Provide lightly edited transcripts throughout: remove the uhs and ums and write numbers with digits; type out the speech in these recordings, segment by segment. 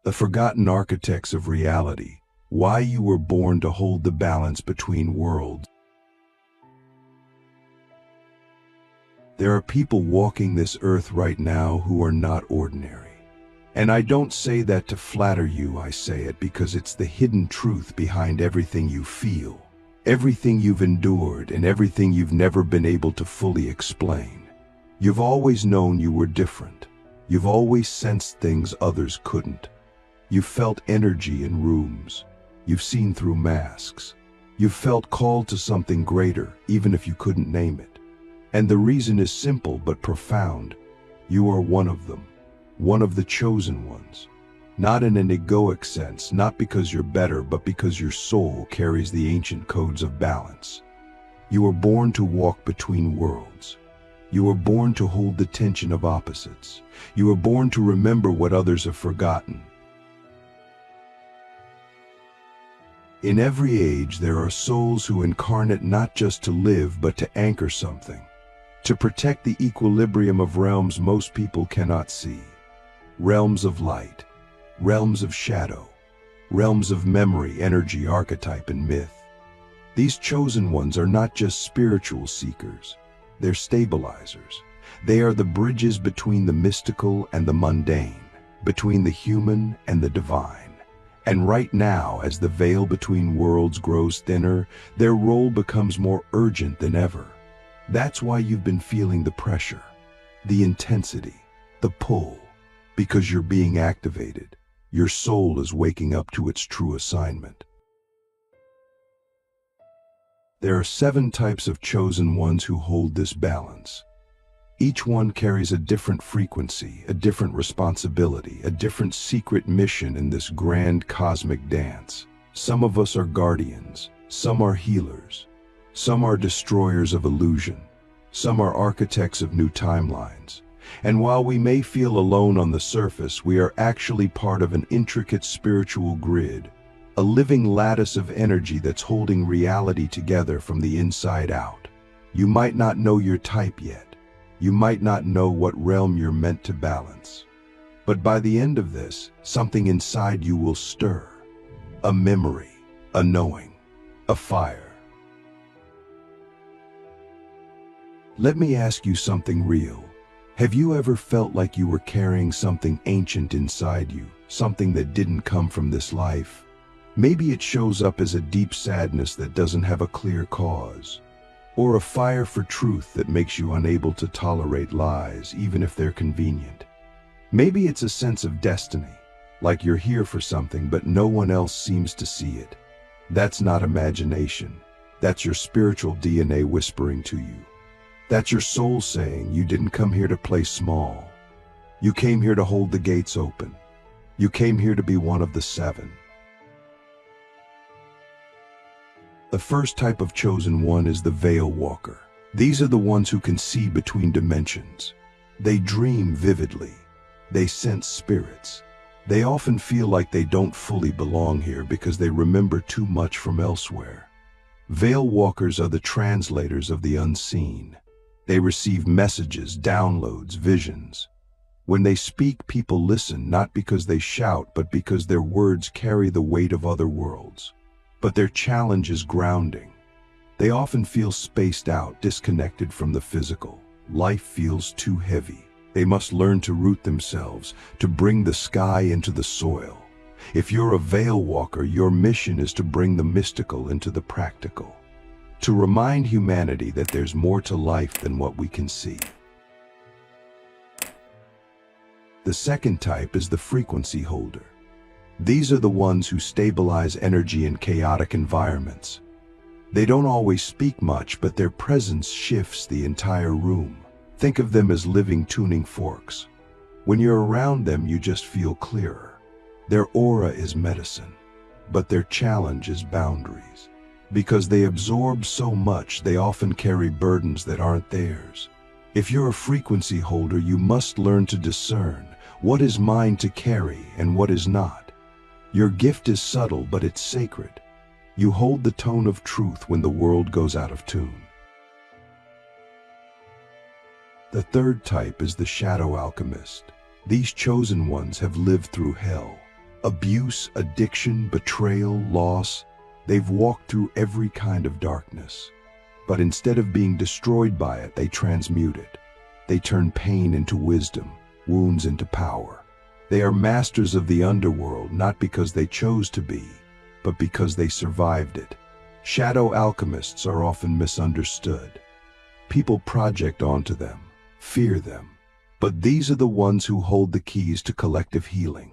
The forgotten architects of reality, why you were born to hold the balance between worlds. There are people walking this earth right now who are not ordinary. And I don't say that to flatter you, I say it because it's the hidden truth behind everything you feel, everything you've endured, and everything you've never been able to fully explain. You've always known you were different. You've always sensed things others couldn't. You've felt energy in rooms. You've seen through masks. You've felt called to something greater, even if you couldn't name it. And the reason is simple but profound. You are one of them, one of the chosen ones. Not in an egoic sense, not because you're better, but because your soul carries the ancient codes of balance. You were born to walk between worlds. You were born to hold the tension of opposites. You were born to remember what others have forgotten. In every age, there are souls who incarnate not just to live, but to anchor something, to protect the equilibrium of realms most people cannot see. Realms of light, realms of shadow, realms of memory, energy, archetype, and myth. These chosen ones are not just spiritual seekers, they're stabilizers. They are the bridges between the mystical and the mundane, between the human and the divine. And right now, as the veil between worlds grows thinner, their role becomes more urgent than ever. That's why you've been feeling the pressure, the intensity, the pull, because you're being activated. Your soul is waking up to its true assignment. There are 7 types of chosen ones who hold this balance. Each one carries a different frequency, a different responsibility, a different secret mission in this grand cosmic dance. Some of us are guardians, some are healers, some are destroyers of illusion, some are architects of new timelines. And while we may feel alone on the surface, we are actually part of an intricate spiritual grid, a living lattice of energy that's holding reality together from the inside out. You might not know your type yet. You might not know what realm you're meant to balance. But by the end of this, something inside you will stir. A memory, a knowing, a fire. Let me ask you something real. Have you ever felt like you were carrying something ancient inside you, something that didn't come from this life? Maybe it shows up as a deep sadness that doesn't have a clear cause, or a fire for truth that makes you unable to tolerate lies, even if they're convenient. Maybe it's a sense of destiny, like you're here for something but no one else seems to see it. That's not imagination. That's your spiritual DNA whispering to you. That's your soul saying you didn't come here to play small. You came here to hold the gates open. You came here to be one of the 7. The first type of chosen one is the veil walker. These are the ones who can see between dimensions. They dream vividly. They sense spirits. They often feel like they don't fully belong here because they remember too much from elsewhere. Veil walkers are the translators of the unseen. They receive messages, downloads, visions. When they speak, people listen, not because they shout, but because their words carry the weight of other worlds. But their challenge is grounding. They often feel spaced out, disconnected from the physical. Life feels too heavy. They must learn to root themselves, to bring the sky into the soil. If you're a veil walker, your mission is to bring the mystical into the practical, to remind humanity that there's more to life than what we can see. The second type is the frequency holder. These are the ones who stabilize energy in chaotic environments. They don't always speak much, but their presence shifts the entire room. Think of them as living tuning forks. When you're around them, you just feel clearer. Their aura is medicine, but their challenge is boundaries. Because they absorb so much, they often carry burdens that aren't theirs. If you're a frequency holder, you must learn to discern what is mine to carry and what is not. Your gift is subtle, but it's sacred. You hold the tone of truth when the world goes out of tune. The third type is the shadow alchemist. These chosen ones have lived through hell. Abuse, addiction, betrayal, loss, they've walked through every kind of darkness. But instead of being destroyed by it, they transmute it. They turn pain into wisdom, wounds into power. They are masters of the underworld, not because they chose to be, but because they survived it. Shadow alchemists are often misunderstood. People project onto them, fear them. But these are the ones who hold the keys to collective healing.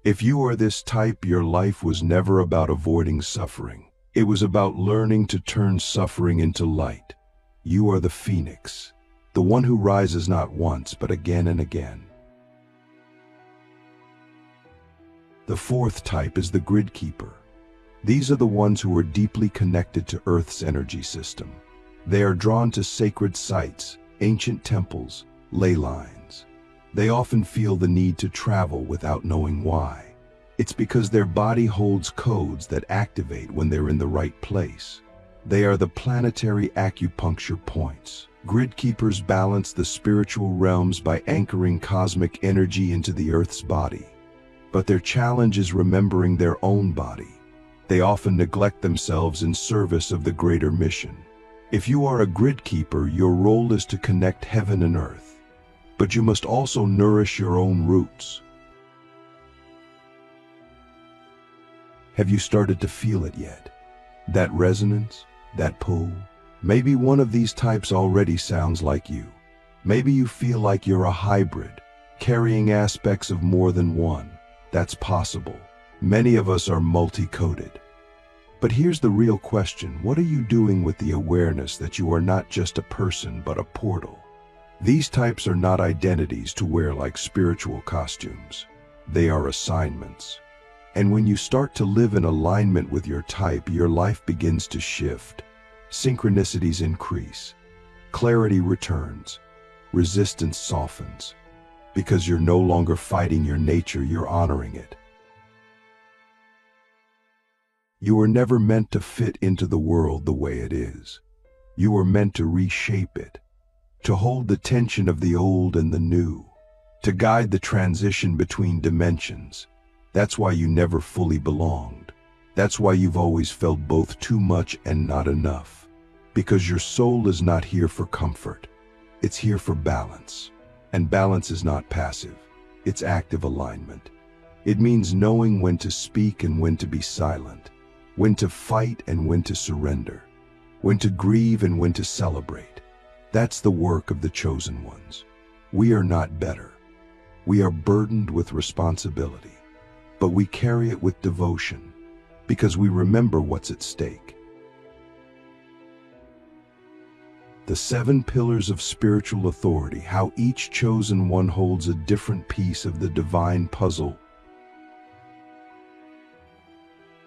If you are this type, your life was never about avoiding suffering. It was about learning to turn suffering into light. You are the phoenix, the one who rises not once, but again and again. The fourth type is the grid keeper. These are the ones who are deeply connected to Earth's energy system. They are drawn to sacred sites, ancient temples, ley lines. They often feel the need to travel without knowing why. It's because their body holds codes that activate when they're in the right place. They are the planetary acupuncture points. Grid keepers balance the spiritual realms by anchoring cosmic energy into the Earth's body. But their challenge is remembering their own body. They often neglect themselves in service of the greater mission. If you are a grid keeper, your role is to connect heaven and earth. But you must also nourish your own roots. Have you started to feel it yet? That resonance, that pull? Maybe one of these types already sounds like you. Maybe you feel like you're a hybrid, carrying aspects of more than one. That's possible. Many of us are multi-coded. But here's the real question. What are you doing with the awareness that you are not just a person, but a portal? These types are not identities to wear like spiritual costumes. They are assignments. And when you start to live in alignment with your type, your life begins to shift. Synchronicities increase. Clarity returns. Resistance softens. Because you're no longer fighting your nature, you're honoring it. You were never meant to fit into the world the way it is. You were meant to reshape it, to hold the tension of the old and the new, to guide the transition between dimensions. That's why you never fully belonged. That's why you've always felt both too much and not enough. Because your soul is not here for comfort. It's here for balance. And balance is not passive. It's active alignment. It means knowing when to speak and when to be silent, when to fight and when to surrender, when to grieve and when to celebrate. That's the work of the chosen ones. We are not better. We are burdened with responsibility, but we carry it with devotion because we remember what's at stake. The 7 pillars of spiritual authority, how each chosen one holds a different piece of the divine puzzle.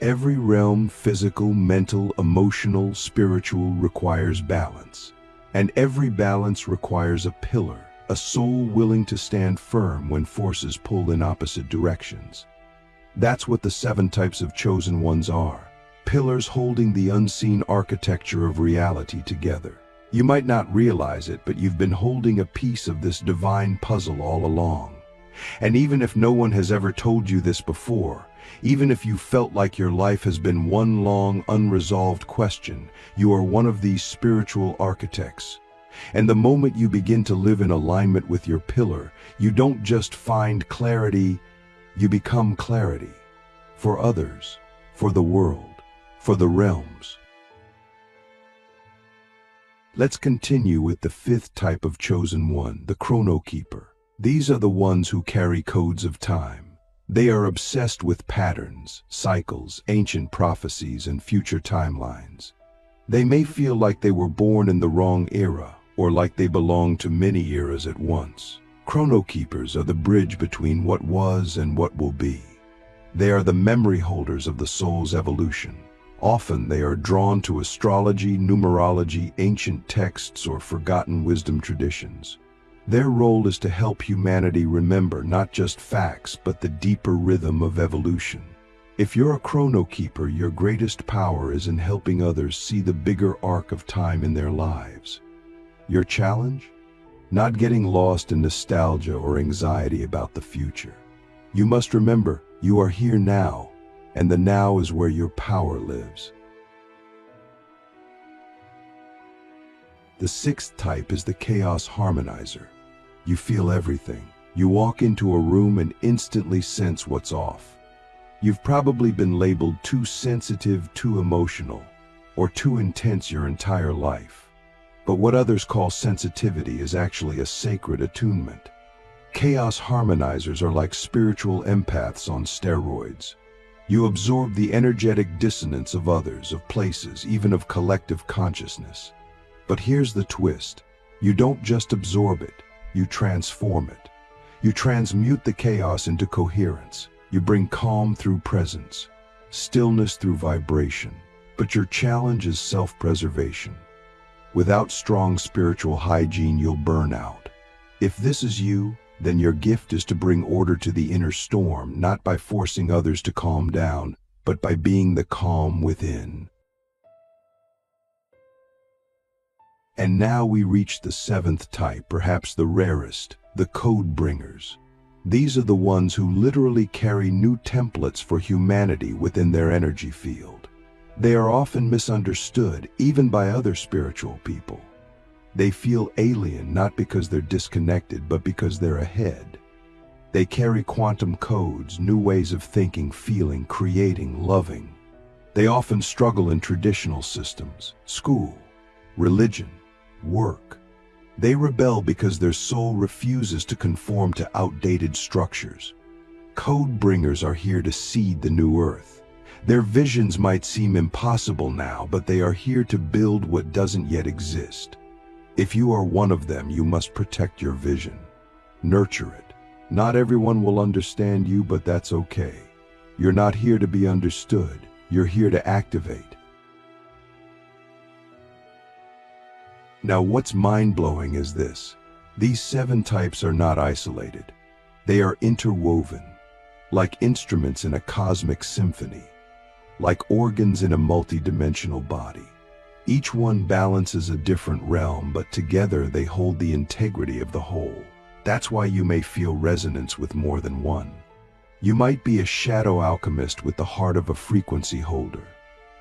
Every realm, physical, mental, emotional, spiritual, requires balance. And every balance requires a pillar, a soul willing to stand firm when forces pull in opposite directions. That's what the 7 types of chosen ones are. Pillars holding the unseen architecture of reality together. You might not realize it, but you've been holding a piece of this divine puzzle all along. And even if no one has ever told you this before, even if you felt like your life has been one long, unresolved question, you are one of these spiritual architects. And the moment you begin to live in alignment with your pillar, you don't just find clarity, you become clarity. For others, for the world, for the realms. Let's continue with the 5th type of chosen one, the chrono keeper. These are the ones who carry codes of time. They are obsessed with patterns, cycles, ancient prophecies, and future timelines. They may feel like they were born in the wrong era, or like they belong to many eras at once. Chrono keepers are the bridge between what was and what will be. They are the memory holders of the soul's evolution. Often they are drawn to astrology, numerology, ancient texts, or forgotten wisdom traditions. Their role is to help humanity remember not just facts, but the deeper rhythm of evolution. If you're a chrono keeper, your greatest power is in helping others see the bigger arc of time in their lives. Your challenge? Not getting lost in nostalgia or anxiety about the future. You must remember, you are here now, and the now is where your power lives. The sixth type is the chaos harmonizer. You feel everything. You walk into a room and instantly sense what's off. You've probably been labeled too sensitive, too emotional, or too intense your entire life. But what others call sensitivity is actually a sacred attunement. Chaos harmonizers are like spiritual empaths on steroids. You absorb the energetic dissonance of others, of places, even of collective consciousness. But here's the twist. You don't just absorb it, you transform it. You transmute the chaos into coherence. You bring calm through presence, stillness through vibration. But your challenge is self-preservation. Without strong spiritual hygiene, you'll burn out. If this is you, then your gift is to bring order to the inner storm, not by forcing others to calm down, but by being the calm within. And now we reach the seventh type, perhaps the rarest, the code bringers. These are the ones who literally carry new templates for humanity within their energy field. They are often misunderstood, even by other spiritual people. They feel alien not because they're disconnected, but because they're ahead. They carry quantum codes, new ways of thinking, feeling, creating, loving. They often struggle in traditional systems, school, religion, work. They rebel because their soul refuses to conform to outdated structures. Code bringers are here to seed the new earth. Their visions might seem impossible now, but they are here to build what doesn't yet exist. If you are one of them, you must protect your vision. Nurture it. Not everyone will understand you, but that's okay. You're not here to be understood. You're here to activate. Now, what's mind-blowing is this. These 7 types are not isolated. They are interwoven, like instruments in a cosmic symphony, like organs in a multidimensional body. Each one balances a different realm, but together they hold the integrity of the whole. That's why you may feel resonance with more than one. You might be a shadow alchemist with the heart of a frequency holder,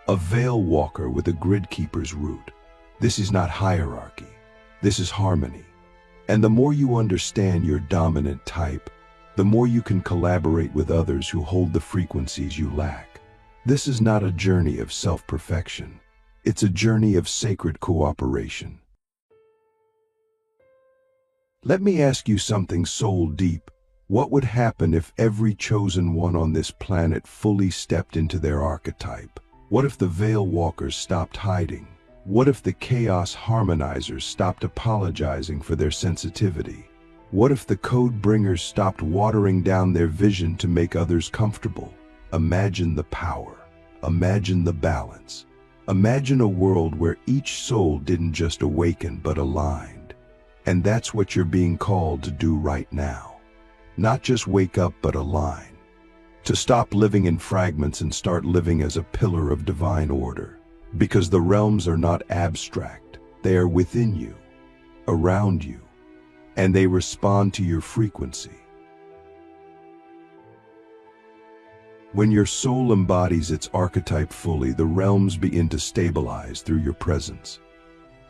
a veil walker with a grid keeper's root. This is not hierarchy. This is harmony. And the more you understand your dominant type, the more you can collaborate with others who hold the frequencies you lack. This is not a journey of self-perfection. It's a journey of sacred cooperation. Let me ask you something soul deep. What would happen if every chosen one on this planet fully stepped into their archetype? What if the veil walkers stopped hiding? What if the chaos harmonizers stopped apologizing for their sensitivity? What if the code bringers stopped watering down their vision to make others comfortable? Imagine the power. Imagine the balance. Imagine a world where each soul didn't just awaken but aligned. And that's what you're being called to do right now. Not just wake up but align. To stop living in fragments and start living as a pillar of divine order. Because the realms are not abstract. They are within you, around you, and they respond to your frequency. When your soul embodies its archetype fully, the realms begin to stabilize through your presence.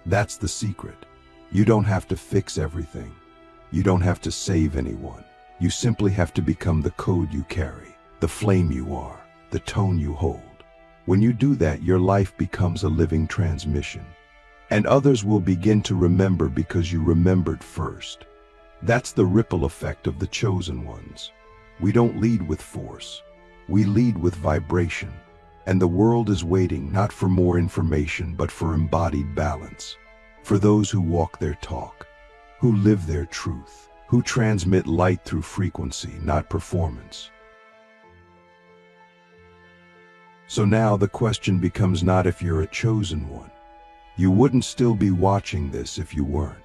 That's the secret. You don't have to fix everything. You don't have to save anyone. You simply have to become the code you carry, the flame you are, the tone you hold. When you do that, your life becomes a living transmission. And others will begin to remember because you remembered first. That's the ripple effect of the chosen ones. We don't lead with force. We lead with vibration, and the world is waiting not for more information but for embodied balance, for those who walk their talk, who live their truth, who transmit light through frequency, not performance. So now the question becomes not if you're a chosen one. You wouldn't still be watching this if you weren't.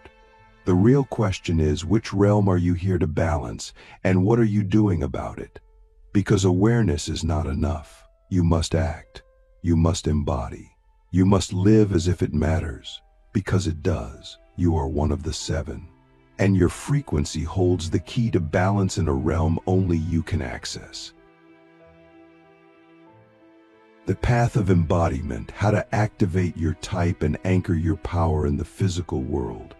The real question is, which realm are you here to balance, and what are you doing about it? Because awareness is not enough. You must act. You must embody. You must live as if it matters. Because it does. You are one of the 7. And your frequency holds the key to balance in a realm only you can access. The path of embodiment, how to activate your type and anchor your power in the physical world.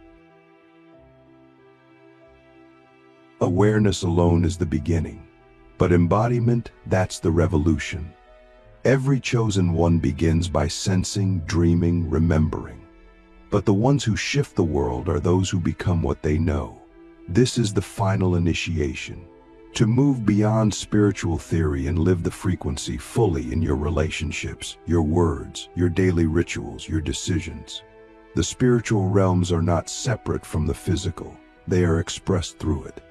Awareness alone is the beginning, but embodiment, that's the revolution. Every chosen one begins by sensing, dreaming, remembering. But the ones who shift the world are those who become what they know. This is the final initiation. To move beyond spiritual theory and live the frequency fully in your relationships, your words, your daily rituals, your decisions. The spiritual realms are not separate from the physical. They are expressed through it.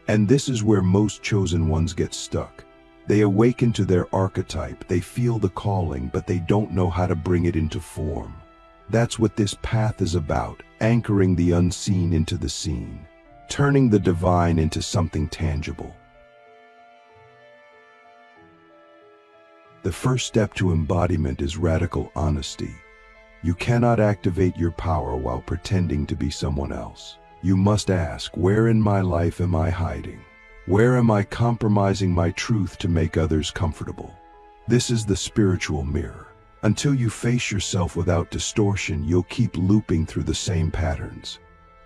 And this is where most chosen ones get stuck. They awaken to their archetype, they feel the calling, but they don't know how to bring it into form. That's what this path is about, anchoring the unseen into the seen, turning the divine into something tangible. The first step to embodiment is radical honesty. You cannot activate your power while pretending to be someone else. You must ask, where in my life am I hiding? Where am I compromising my truth to make others comfortable? This is the spiritual mirror. Until you face yourself without distortion, you'll keep looping through the same patterns.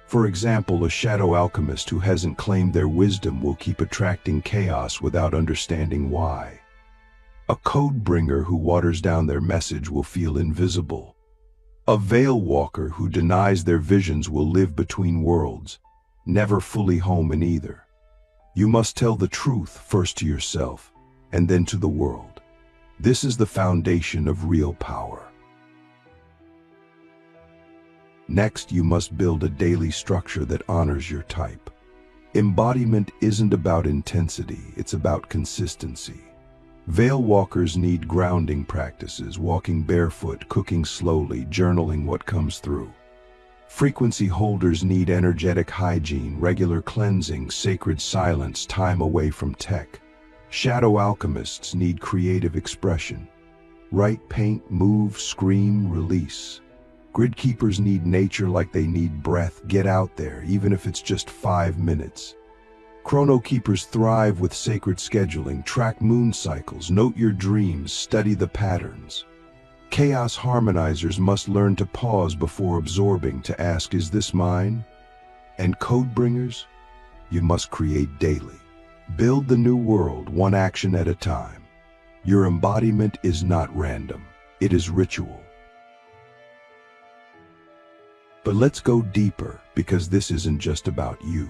For example, a shadow alchemist who hasn't claimed their wisdom will keep attracting chaos without understanding why. A code bringer who waters down their message will feel invisible. A veil walker who denies their visions will live between worlds, never fully home in either. You must tell the truth first to yourself, and then to the world. This is the foundation of real power. Next, you must build a daily structure that honors your type. Embodiment isn't about intensity, it's about consistency. Veil walkers need grounding practices, walking barefoot, cooking slowly, journaling what comes through. Frequency holders need energetic hygiene, regular cleansing, sacred silence, time away from tech. Shadow alchemists need creative expression. Write, paint, move, scream, release. Grid keepers need nature like they need breath. Get out there, even if it's just 5 minutes. Chrono keepers thrive with sacred scheduling. Track moon cycles, note your dreams, study the patterns. Chaos harmonizers must learn to pause before absorbing, to ask, is this mine? And code bringers, you must create daily. Build the new world, one action at a time. Your embodiment is not random, it is ritual. But let's go deeper, because this isn't just about you.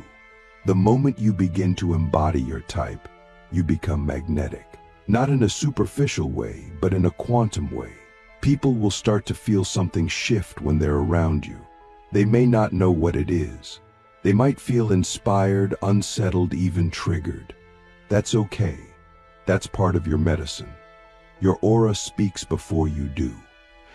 The moment you begin to embody your type, you become magnetic. Not in a superficial way, but in a quantum way. People will start to feel something shift when they're around you. They may not know what it is. They might feel inspired, unsettled, even triggered. That's okay. That's part of your medicine. Your aura speaks before you do.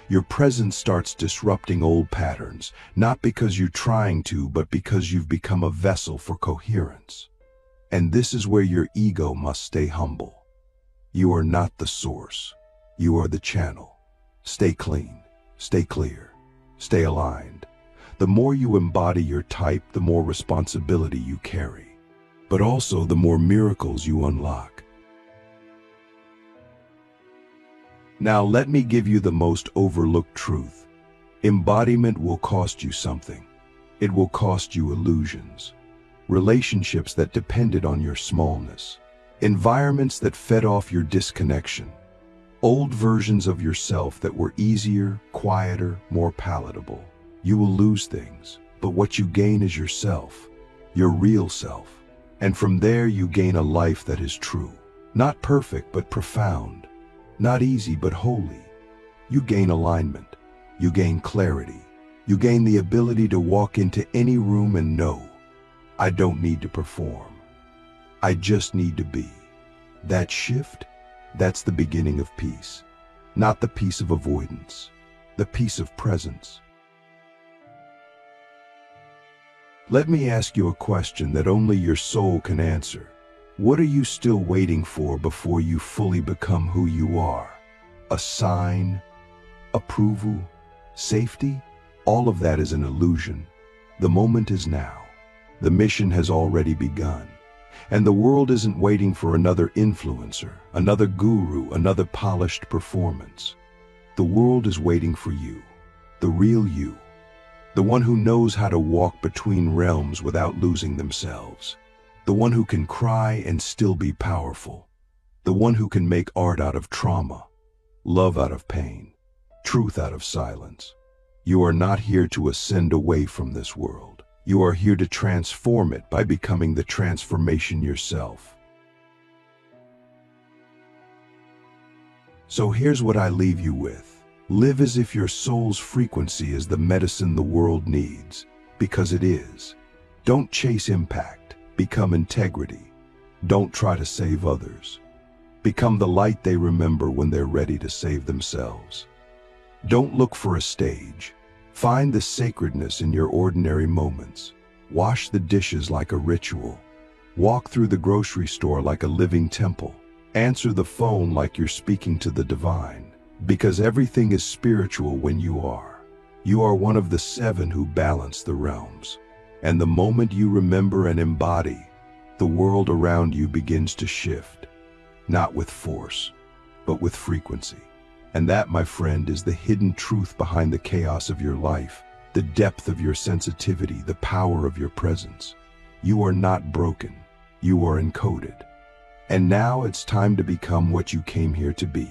Your presence starts disrupting old patterns, not because you're trying to, but because you've become a vessel for coherence. And this is where your ego must stay humble. You are not the source. You are the channel. Stay clean, stay clear, stay aligned. The more you embody your type, the more responsibility you carry, but also the more miracles you unlock. Now let me give you the most overlooked truth. Embodiment will cost you something. It will cost you illusions, relationships that depended on your smallness, environments that fed off your disconnection, old versions of yourself that were easier, quieter, more palatable. You will lose things, but what you gain is yourself, your real self. And from there you gain a life that is true. Not perfect, but profound. Not easy, but holy. You gain alignment. You gain clarity. You gain the ability to walk into any room and know, I don't need to perform. I just need to be. That shift, that's the beginning of peace. Not the peace of avoidance, the peace of presence. Let me ask you a question that only your soul can answer. What are you still waiting for before you fully become who you are? A sign? Approval? Safety? All of that is an illusion. The moment is now. The mission has already begun. And the world isn't waiting for another influencer, another guru, another polished performance. The world is waiting for you, the real you, the one who knows how to walk between realms without losing themselves, the one who can cry and still be powerful, the one who can make art out of trauma, love out of pain, truth out of silence. You are not here to ascend away from this world. You are here to transform it by becoming the transformation yourself. So here's what I leave you with. Live as if your soul's frequency is the medicine the world needs, because it is. Don't chase impact, become integrity. Don't try to save others. Become the light they remember when they're ready to save themselves. Don't look for a stage. Find the sacredness in your ordinary moments. Wash the dishes like a ritual. Walk through the grocery store like a living temple. Answer the phone like you're speaking to the divine. Because everything is spiritual when you are. You are one of the 7 who balance the realms. And the moment you remember and embody, the world around you begins to shift. Not with force, but with frequency. And that, my friend, is the hidden truth behind the chaos of your life, the depth of your sensitivity, the power of your presence. You are not broken. You are encoded. And now it's time to become what you came here to be.